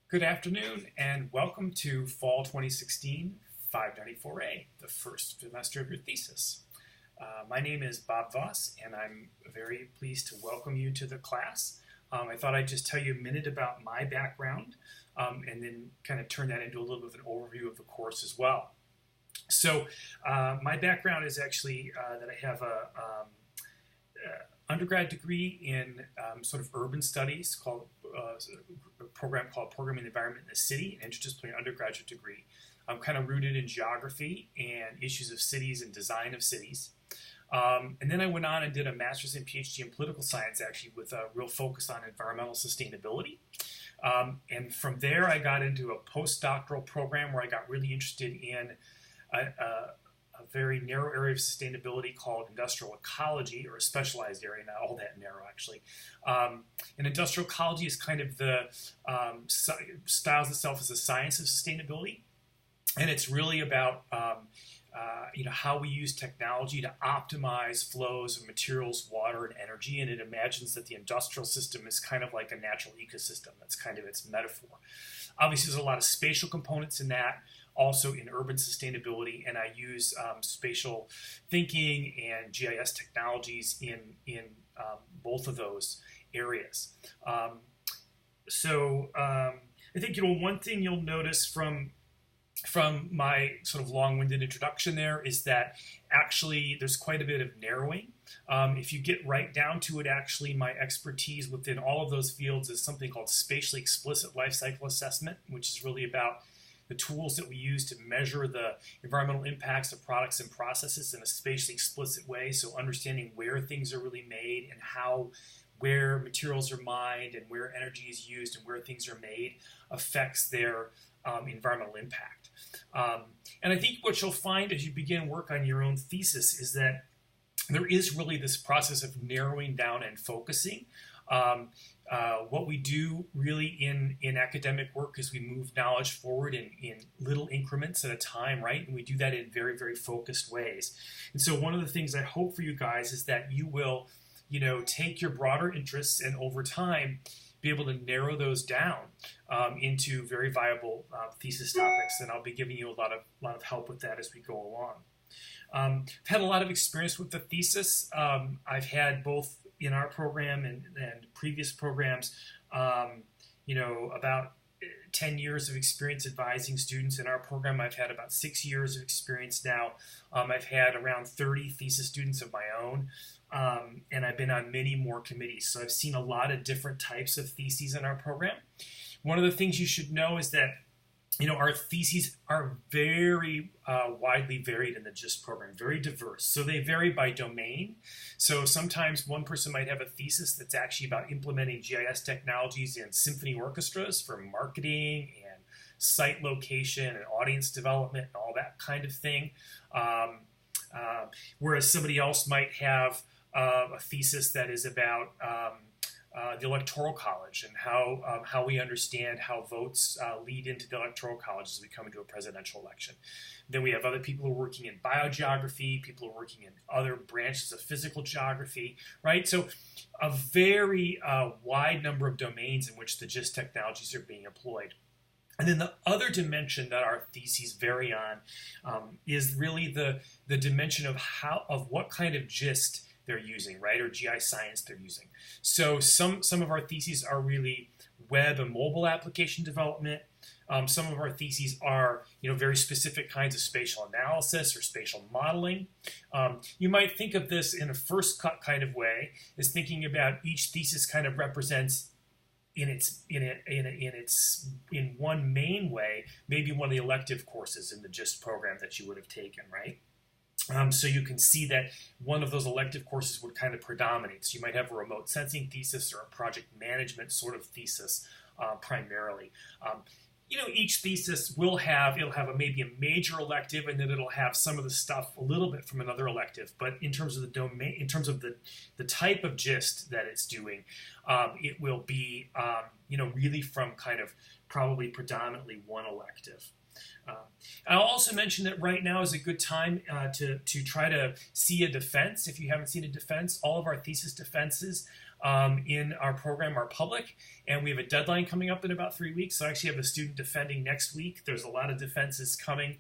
Good afternoon and welcome to Fall 2016 594A, the first semester of your thesis. My name is Bob Voss and I'm very pleased to welcome you to the class. I thought I'd just tell you a minute about my background and then kind of turn that into a little bit of an overview of the course as well. So my background is actually that I have a undergrad degree in sort of urban studies called a program called Programming the Environment in the City, an interdisciplinary undergraduate degree. I'm kind of rooted in geography and issues of cities and design of cities. And then I went on and did a master's and PhD in political science, actually, with a real focus on environmental sustainability. And from there, I got into a postdoctoral program where I got really interested in a very narrow area of sustainability called industrial ecology, or a specialized area, not all that narrow actually. And industrial ecology is kind of the styles itself as a science of sustainability, and it's really about how we use technology to optimize flows of materials, water, and energy, and it imagines that the industrial system is kind of like a natural ecosystem. That's kind of its metaphor. Obviously, there's a lot of spatial components in that, also in urban sustainability, and I use spatial thinking and GIS technologies in both of those areas. I think one thing you'll notice from my sort of long-winded introduction there is that actually there's quite a bit of narrowing. If you get right down to it, actually my expertise within all of those fields is something called spatially explicit life cycle assessment, which is really about the tools that we use to measure the environmental impacts of products and processes in a spatially explicit way. So understanding where things are really made and where materials are mined and where energy is used and where things are made affects their environmental impact. And I think what you'll find as you begin work on your own thesis is that there is really this process of narrowing down and focusing. What we do really in academic work is we move knowledge forward in little increments at a time, right? And we do that in very, very focused ways. And so one of the things I hope for you guys is that you will, take your broader interests and over time be able to narrow those down into very viable thesis topics. And I'll be giving you a lot of help with that as we go along. I've had a lot of experience with the thesis. I've had both in our program and previous programs, about 10 years of experience advising students. In our program, I've had about 6 years of experience now. I've had around 30 thesis students of my own, and I've been on many more committees. So I've seen a lot of different types of theses in our program. One of the things you should know is that our theses are very widely varied in the GIST program, very diverse. So they vary by domain. So sometimes one person might have a thesis that's actually about implementing GIS technologies in symphony orchestras for marketing and site location and audience development and all that kind of thing. Whereas somebody else might have a thesis that is about the Electoral College and how we understand how votes lead into the Electoral College as we come into a presidential election. Then we have other people who are working in biogeography, people who are working in other branches of physical geography, right? So a very wide number of domains in which the GIST technologies are being employed. And then the other dimension that our theses vary on is really the dimension of what kind of GIST they're using, right, or GI science they're using. So some of our theses are really web and mobile application development. Some of our theses are, very specific kinds of spatial analysis or spatial modeling. You might think of this in a first cut kind of way, as thinking about each thesis kind of represents in one main way, maybe one of the elective courses in the GIST program that you would have taken, right? So you can see that one of those elective courses would kind of predominate. So you might have a remote sensing thesis or a project management sort of thesis primarily. Each thesis it'll have maybe a major elective, and then it'll have some of the stuff a little bit from another elective. But in terms of the domain, in terms of the type of GIST that it's doing, it will be really from kind of probably predominantly one elective. I'll also mention that right now is a good time to try to see a defense. If you haven't seen a defense, all of our thesis defenses in our program are public, and we have a deadline coming up in about 3 weeks. So I actually have a student defending next week. There's a lot of defenses coming.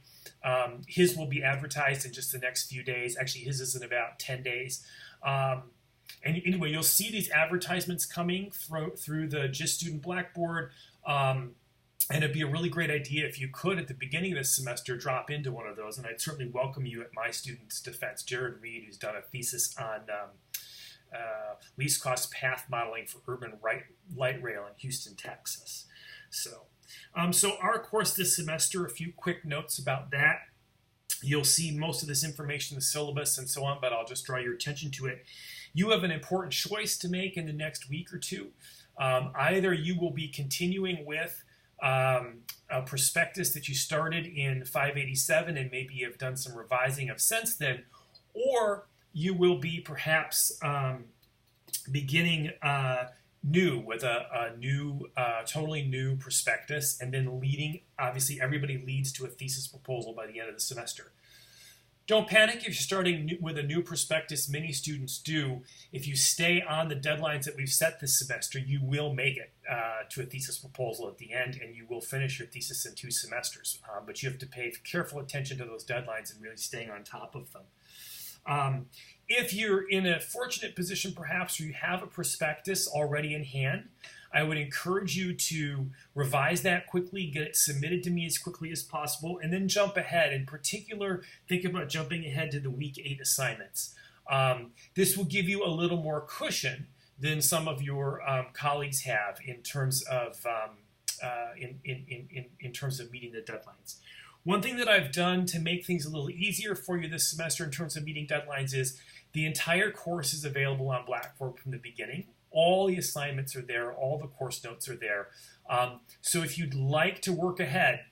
His will be advertised in just the next few days. Actually, his is in about 10 days. And anyway, you'll see these advertisements coming through the GIST Student Blackboard. And it'd be a really great idea if you could, at the beginning of this semester, drop into one of those. And I'd certainly welcome you at my student's defense. Jared Reed, who's done a thesis on least cost path modeling for urban light rail in Houston, Texas. So our course this semester, a few quick notes about that. You'll see most of this information in the syllabus and so on, but I'll just draw your attention to it. You have an important choice to make in the next week or two. Either you will be continuing with a prospectus that you started in 587 and maybe have done some revising of since then, or you will be perhaps beginning new with a new, totally new prospectus, and then leading, obviously everybody leads to a thesis proposal by the end of the semester. Don't panic if you're starting with a new prospectus. Many students do. If you stay on the deadlines that we've set this semester, you will make it to a thesis proposal at the end, and you will finish your thesis in 2 semesters. But you have to pay careful attention to those deadlines and really staying on top of them. If you're in a fortunate position, perhaps, where you have a prospectus already in hand, I would encourage you to revise that quickly, get it submitted to me as quickly as possible, and then jump ahead. In particular, think about jumping ahead to the week 8 assignments. This will give you a little more cushion than some of your colleagues have in terms of in terms of meeting the deadlines. One thing that I've done to make things a little easier for you this semester in terms of meeting deadlines is the entire course is available on Blackboard from the beginning. All the assignments are there. All the course notes are there. So if you'd like to work ahead,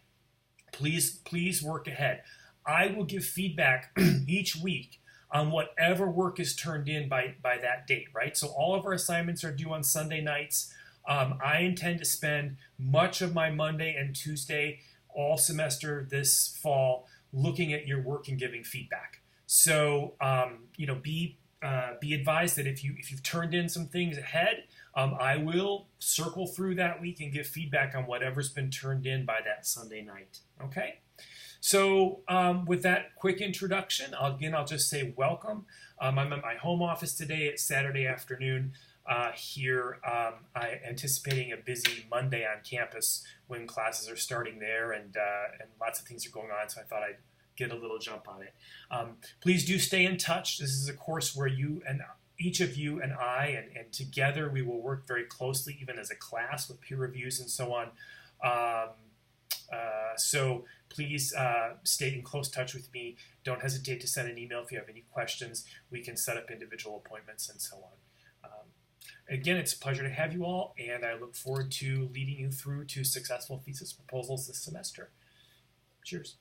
please work ahead. I will give feedback each week on whatever work is turned in by that date, right? So all of our assignments are due on Sunday nights. I intend to spend much of my Monday and Tuesday all semester this fall looking at your work and giving feedback. So, be advised that if you've turned in some things ahead, I will circle through that week and give feedback on whatever's been turned in by that Sunday night. Okay? So with that quick introduction, I'll just say welcome. I'm at my home office today. It's Saturday afternoon here. I'm anticipating a busy Monday on campus when classes are starting there and lots of things are going on, so I thought I'd get a little jump on it. Please do stay in touch. This is a course where you and each of you and I and together we will work very closely, even as a class, with peer reviews and so on. So please stay in close touch with me. Don't hesitate to send an email if you have any questions. We can set up individual appointments and so on. Again, it's a pleasure to have you all, and I look forward to leading you through to successful thesis proposals this semester. Cheers.